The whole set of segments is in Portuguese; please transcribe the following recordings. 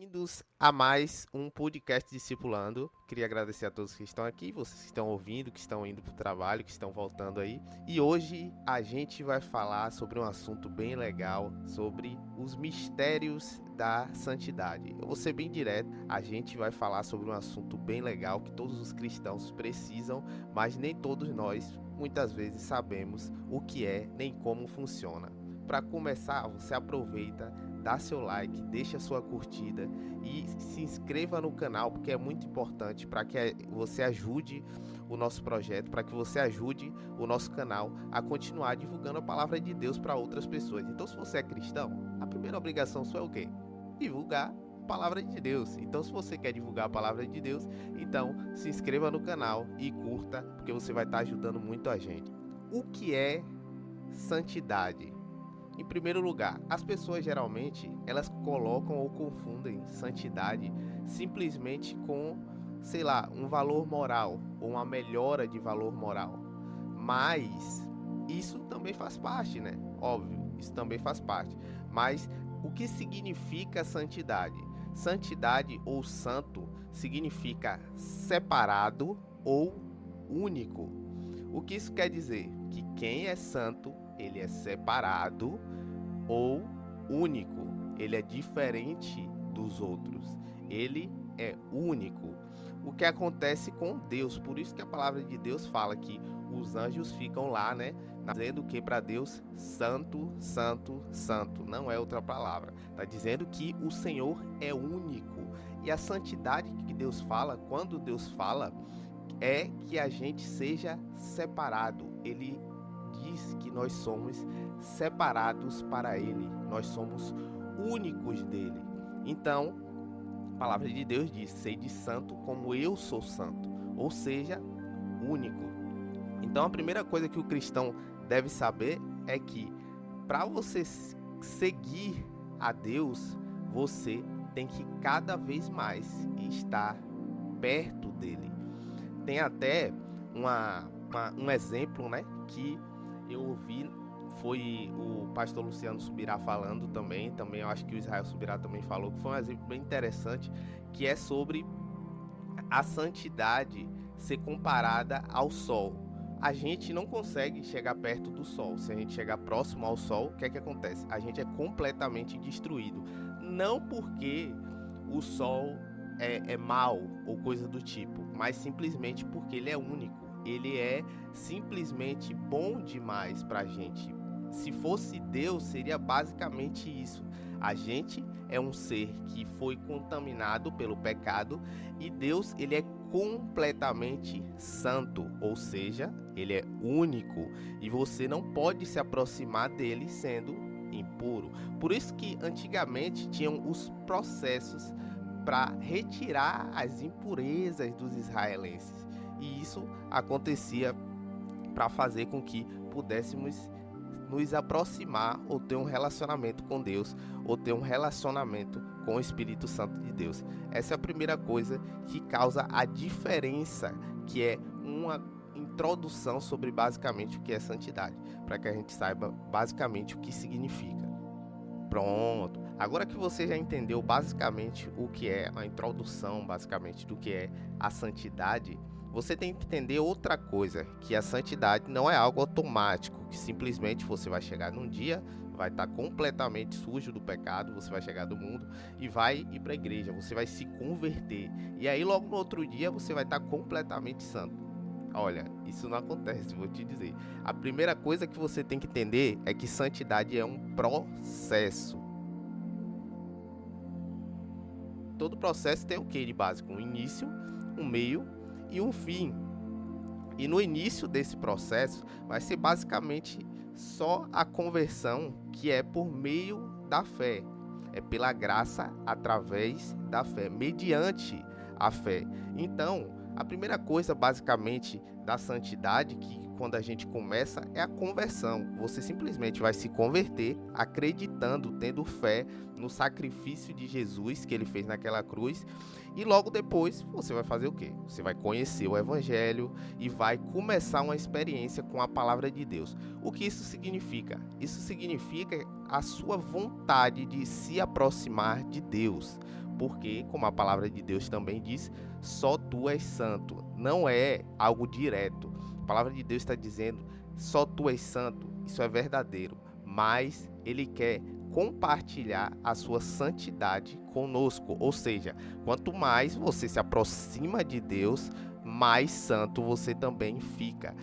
Bem-vindos a mais um podcast Discipulando. Queria agradecer a todos que estão aqui, vocês que estão ouvindo, que estão indo para o trabalho, que estão voltando aí. E hoje a gente vai falar sobre um assunto bem legal, sobre os mistérios da santidade. Eu vou ser bem direto, a gente vai falar sobre um assunto bem legal que todos os cristãos precisam, mas nem todos nós, muitas vezes, sabemos o que é nem como funciona. Para começar, você aproveita, dá seu like, deixa sua curtida e se inscreva no canal, porque é muito importante para que você ajude o nosso projeto, para que você ajude o nosso canal a continuar divulgando a palavra de Deus para outras pessoas. Então, se você é cristão, a primeira obrigação sua é o quê? Divulgar a palavra de Deus. Então, se você quer divulgar a palavra de Deus, então se inscreva no canal e curta, porque você vai estar ajudando muito a gente. O que é santidade? Em primeiro lugar, as pessoas geralmente elas colocam ou confundem santidade simplesmente com, sei lá, um valor moral ou uma melhora de valor moral. Mas isso também faz parte, né? Óbvio, isso também faz parte. Mas o que significa santidade? Santidade ou santo significa separado ou único. O que isso quer dizer? Que quem é santo, ele é separado ou único. Ele é diferente dos outros. Ele é único. O que acontece com Deus? Por isso que a palavra de Deus fala que os anjos ficam lá, né? Dizendo que para Deus, santo, santo, santo. Não é outra palavra. Está dizendo que o Senhor é único. E a santidade que Deus fala, quando Deus fala, é que a gente seja separado. Ele diz que nós somos separados para Ele. Nós somos únicos dele. Então, a palavra de Deus diz: sede santo como eu sou santo. Ou seja, único. Então, a primeira coisa que o cristão deve saber é que para você seguir a Deus, você tem que cada vez mais estar perto dele. Tem até um exemplo, né, que eu ouvi, foi o pastor Luciano Subirá falando também eu acho que o Israel Subirá também falou, que foi um exemplo bem interessante, que é sobre a santidade ser comparada ao sol. A gente não consegue chegar perto do sol. Se a gente chegar próximo ao sol, o que é que acontece? A gente é completamente destruído. Não porque o sol é mau ou coisa do tipo, mas simplesmente porque ele é único. Ele é simplesmente bom demais pra gente. Se fosse Deus, seria basicamente isso. A gente é um ser que foi contaminado pelo pecado e Deus, ele é completamente santo, ou seja, ele é único e você não pode se aproximar dele sendo impuro. Por isso que antigamente tinham os processos para retirar as impurezas dos israelenses. E isso acontecia para fazer com que pudéssemos nos aproximar ou ter um relacionamento com Deus, ou ter um relacionamento com o Espírito Santo de Deus. Essa é a primeira coisa que causa a diferença, que é uma introdução sobre basicamente o que é santidade, para que a gente saiba basicamente o que significa. Pronto. Agora que você já entendeu basicamente o que é a introdução, basicamente do que é a santidade, você tem que entender outra coisa, que a santidade não é algo automático, que simplesmente você vai chegar num dia, vai estar completamente sujo do pecado, você vai chegar do mundo e vai ir para a igreja, você vai se converter. E aí logo no outro dia você vai estar completamente santo. Olha, isso não acontece, vou te dizer. A primeira coisa que você tem que entender é que santidade é um processo. Todo processo tem o que de básico? Um início, um meio e um fim. E no início desse processo vai ser basicamente só a conversão, que é por meio da fé. É pela graça através da fé, mediante a fé. Então, a primeira coisa basicamente da santidade, que quando a gente começa, é a conversão. Você simplesmente vai se converter acreditando, tendo fé no sacrifício de Jesus que ele fez naquela cruz. E logo depois você vai fazer o quê? Você vai conhecer o Evangelho e vai começar uma experiência com a palavra de Deus. O que isso significa? Isso significa a sua vontade de se aproximar de Deus. porque, como a palavra de Deus também diz, só tu és santo. Não é algo direto. A palavra de Deus está dizendo, só tu és santo. Isso é verdadeiro, mas ele quer compartilhar a sua santidade conosco. Ou seja, quanto mais você se aproxima de Deus, mais santo você também fica.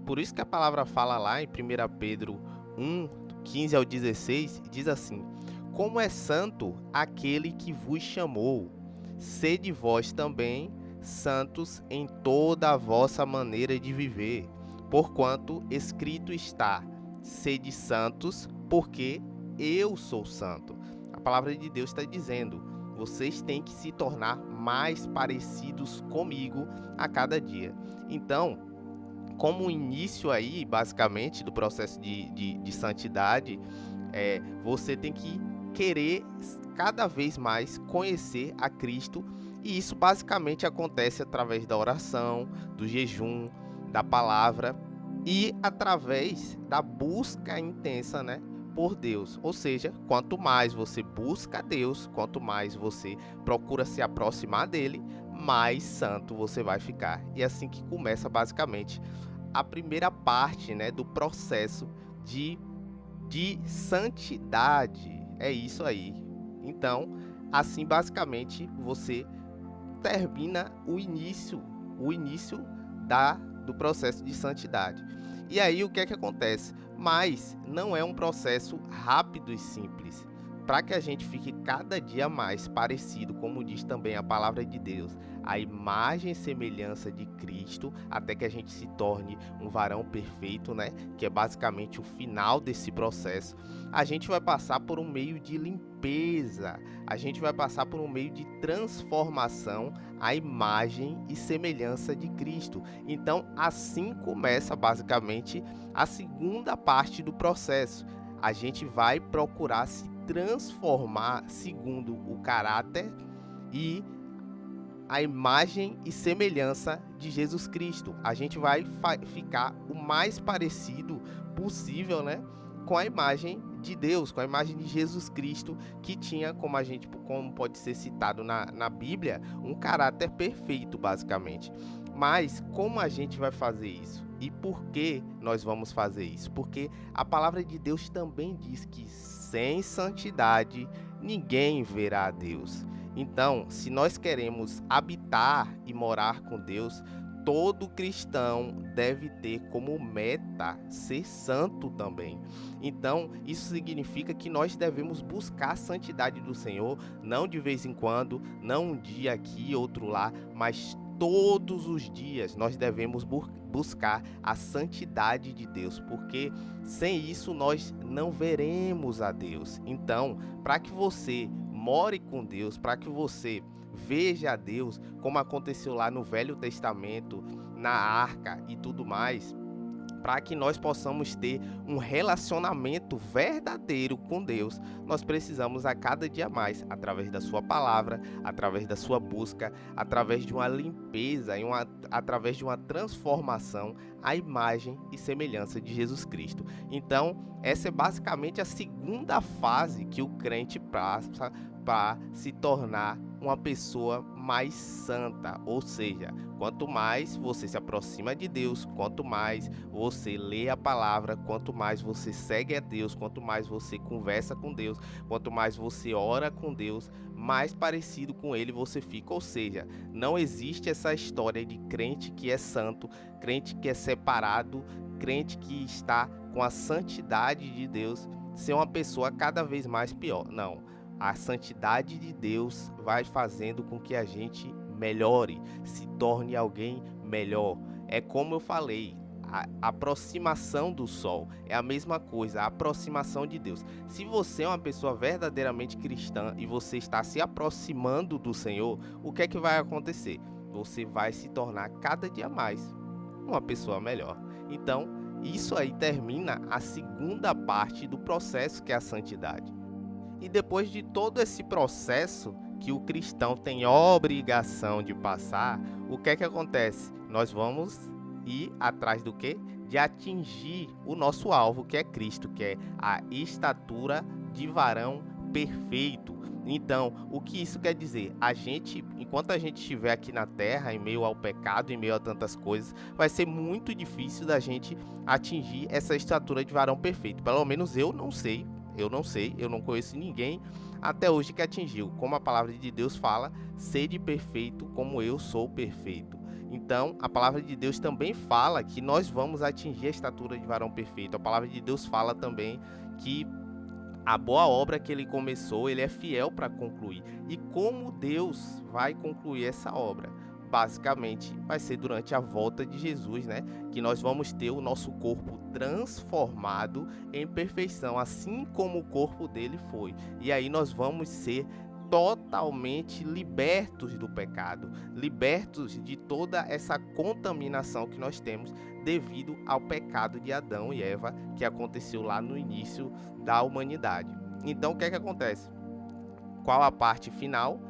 Por isso que a palavra fala lá em 1 Pedro 1, 15 ao 16, diz assim: como é santo aquele que vos chamou, sede vós também santos em toda a vossa maneira de viver, porquanto escrito está, sede santos, porque eu sou santo. A palavra de Deus está dizendo, vocês têm que se tornar mais parecidos comigo a cada dia. Então, como início aí, basicamente, do processo de santidade, você tem que querer cada vez mais conhecer a Cristo, e isso basicamente acontece através da oração, do jejum, da palavra e através da busca intensa, né, por Deus. Ou seja, quanto mais você busca Deus, quanto mais você procura se aproximar dele, mais santo você vai ficar. E é assim que começa basicamente a primeira parte, né, do processo de santidade. É isso aí. Então, assim basicamente você termina o início do processo de santidade. E aí o que é que acontece? Mas não é um processo rápido e simples. Para que a gente fique cada dia mais parecido, como diz também a palavra de Deus, a imagem e semelhança de Cristo, até que a gente se torne um varão perfeito, né? Que é basicamente o final desse processo. A gente vai passar por um meio de limpeza, a gente vai passar por um meio de transformação à imagem e semelhança de Cristo. Então, assim começa basicamente a segunda parte do processo. A gente vai procurar se transformar segundo o caráter e a imagem e semelhança de Jesus Cristo. A gente vai ficar o mais parecido possível, né, com a imagem de Deus, com a imagem de Jesus Cristo, que tinha, como pode ser citado na Bíblia, um caráter perfeito, basicamente. Mas como a gente vai fazer isso? E por que nós vamos fazer isso? Porque a palavra de Deus também diz que sem santidade ninguém verá a Deus. Então, se nós queremos habitar e morar com Deus, todo cristão deve ter como meta ser santo também. Então, isso significa que nós devemos buscar a santidade do Senhor, não de vez em quando, não um dia aqui, outro lá, mas todos os dias nós devemos buscar a santidade de Deus, porque sem isso nós não veremos a Deus. Então, para que você more com Deus, para que você veja a Deus, como aconteceu lá no Velho Testamento, na Arca e tudo mais, para que nós possamos ter um relacionamento verdadeiro com Deus, nós precisamos a cada dia mais, através da sua palavra, através da sua busca, através de uma limpeza e através de uma transformação à imagem e semelhança de Jesus Cristo. Então, essa é basicamente a segunda fase que o crente passa para se tornar uma pessoa mais santa. Ou seja, quanto mais você se aproxima de Deus, quanto mais você lê a palavra, quanto mais você segue a Deus, quanto mais você conversa com Deus, quanto mais você ora com Deus, mais parecido com Ele você fica. Ou seja, não existe essa história de crente que é santo, crente que é separado, crente que está com a santidade de Deus, ser uma pessoa cada vez mais pior. Não. A santidade de Deus vai fazendo com que a gente melhore, se torne alguém melhor. É como eu falei, a aproximação do sol é a mesma coisa, a aproximação de Deus. Se você é uma pessoa verdadeiramente cristã e você está se aproximando do Senhor, o que é que vai acontecer? Você vai se tornar cada dia mais uma pessoa melhor. Então, isso aí termina a segunda parte do processo, que é a santidade. E depois de todo esse processo que o cristão tem obrigação de passar, o que é que acontece? Nós vamos ir atrás do quê? De atingir o nosso alvo, que é Cristo, que é a estatura de varão perfeito. Então, o que isso quer dizer? A gente, enquanto a gente estiver aqui na Terra, em meio ao pecado, em meio a tantas coisas, vai ser muito difícil da gente atingir essa estatura de varão perfeito. Pelo menos eu não sei, eu não conheço ninguém até hoje que atingiu. Como a palavra de Deus fala, sede perfeito como eu sou perfeito. Então, a palavra de Deus também fala que nós vamos atingir a estatura de varão perfeito. A palavra de Deus fala também que a boa obra que ele começou, ele é fiel para concluir. E como Deus vai concluir essa obra? Basicamente, vai ser durante a volta de Jesus, né? Que nós vamos ter o nosso corpo transformado em perfeição, assim como o corpo dele foi. E aí nós vamos ser totalmente libertos do pecado, libertos de toda essa contaminação que nós temos devido ao pecado de Adão e Eva que aconteceu lá no início da humanidade. Então, o que é que acontece? Qual a parte final?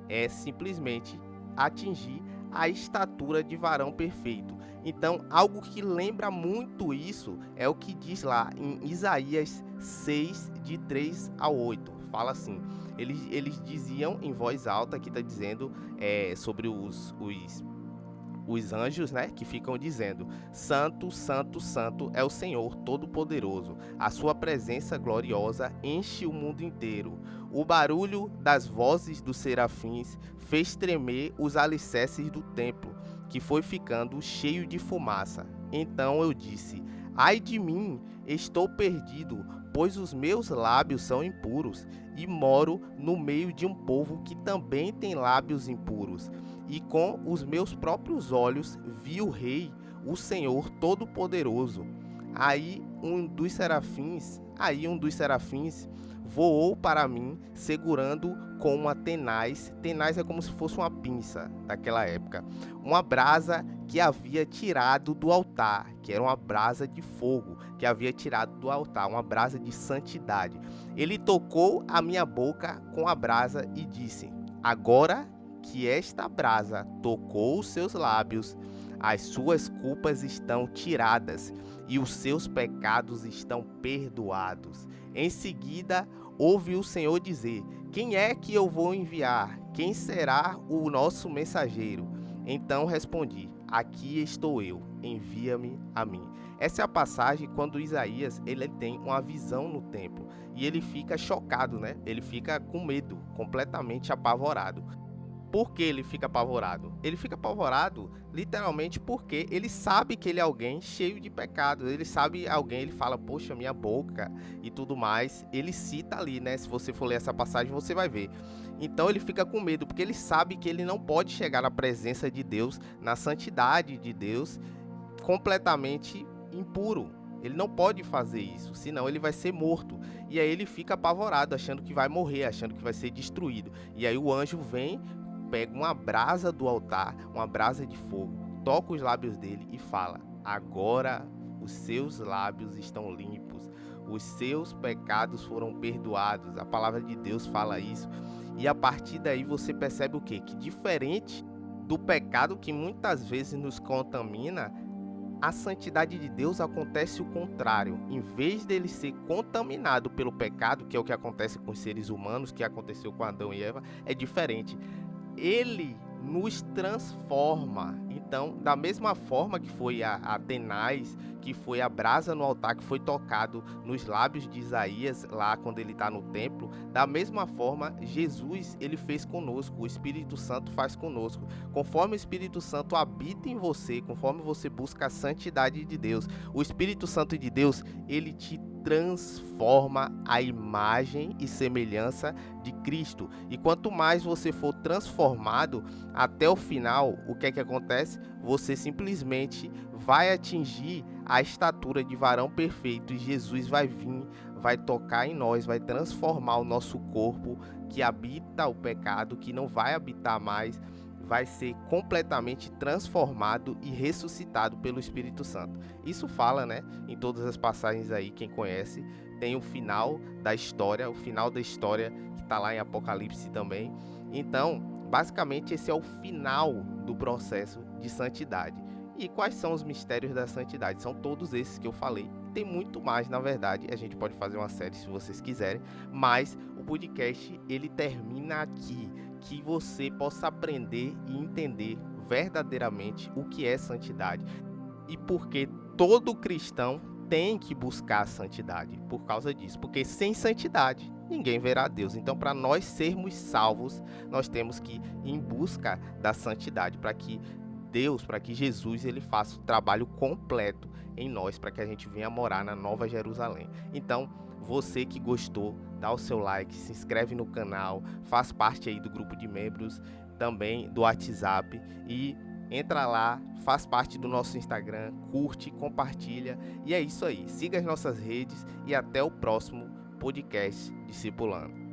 É simplesmente atingir a estatura de varão perfeito. Então, algo que lembra muito isso é o que diz lá em Isaías 6, de 3 a 8. Fala assim, eles diziam em voz alta, aqui está dizendo sobre os anjos, né, que ficam dizendo: Santo, Santo, Santo é o Senhor Todo-Poderoso. A sua presença gloriosa enche o mundo inteiro. O barulho das vozes dos serafins fez tremer os alicerces do templo, que foi ficando cheio de fumaça. Então eu disse: ai de mim, estou perdido, pois os meus lábios são impuros, e moro no meio de um povo que também tem lábios impuros. E com os meus próprios olhos vi o Rei, o Senhor Todo-Poderoso. Aí um dos serafins voou para mim, segurando com uma tenaz. Tenaz é como se fosse uma pinça daquela época. Uma brasa que havia tirado do altar, que era uma brasa de fogo, que havia tirado do altar, uma brasa de santidade. Ele tocou a minha boca com a brasa e disse: agora que esta brasa tocou os seus lábios, as suas culpas estão tiradas e os seus pecados estão perdoados. Em seguida, ouvi o Senhor dizer: quem é que eu vou enviar? Quem será o nosso mensageiro? Então respondi: aqui estou eu, envia-me a mim. Essa é a passagem quando Isaías ele tem uma visão no templo e ele fica chocado, né? Ele fica com medo, completamente apavorado. Por que ele fica apavorado? Ele fica apavorado literalmente porque ele sabe que ele é alguém cheio de pecados. Ele sabe alguém, ele fala, poxa, minha boca e tudo mais. Ele cita ali, né? Se você for ler essa passagem, você vai ver. Então ele fica com medo porque ele sabe que ele não pode chegar na presença de Deus, na santidade de Deus, completamente impuro. Ele não pode fazer isso, senão ele vai ser morto. E aí ele fica apavorado, achando que vai morrer, achando que vai ser destruído. E aí o anjo vem, pega uma brasa do altar, uma brasa de fogo, toca os lábios dele e fala: agora os seus lábios estão limpos, os seus pecados foram perdoados. A palavra de Deus fala isso. E a partir daí você percebe o quê? Que diferente do pecado que muitas vezes nos contamina, a santidade de Deus acontece o contrário. Em vez dele ser contaminado pelo pecado, que é o que acontece com os seres humanos, que aconteceu com Adão e Eva, é diferente. Ele nos transforma. Então, da mesma forma que foi a tenaz, que foi a brasa no altar, que foi tocado nos lábios de Isaías, lá quando ele está no templo, da mesma forma, Jesus, ele fez conosco, o Espírito Santo faz conosco. Conforme o Espírito Santo habita em você, conforme você busca a santidade de Deus, o Espírito Santo de Deus, ele te transforma a imagem e semelhança de Cristo. E quanto mais você for transformado até o final, o que é que acontece? Você simplesmente vai atingir a estatura de varão perfeito e Jesus vai vir, vai tocar em nós, vai transformar o nosso corpo que habita o pecado, que não vai habitar mais, vai ser completamente transformado e ressuscitado pelo Espírito Santo. Isso fala, né, em todas as passagens aí, quem conhece, tem o final da história que está lá em Apocalipse também. Então, basicamente esse é o final do processo de santidade. E quais são os mistérios da santidade? São todos esses que eu falei. Tem muito mais, na verdade, a gente pode fazer uma série se vocês quiserem, mas o podcast ele termina aqui, que você possa aprender e entender verdadeiramente o que é santidade e porque todo cristão tem que buscar a santidade por causa disso, porque sem santidade ninguém verá Deus. Então, para nós sermos salvos, nós temos que ir em busca da santidade, para que Deus, para que Jesus ele faça o trabalho completo em nós, para que a gente venha morar na Nova Jerusalém. Então, você que gostou, dá o seu like, se inscreve no canal, faz parte aí do grupo de membros, também do WhatsApp e entra lá, faz parte do nosso Instagram, curte, compartilha e é isso aí. Siga as nossas redes e até o próximo podcast Discipulando.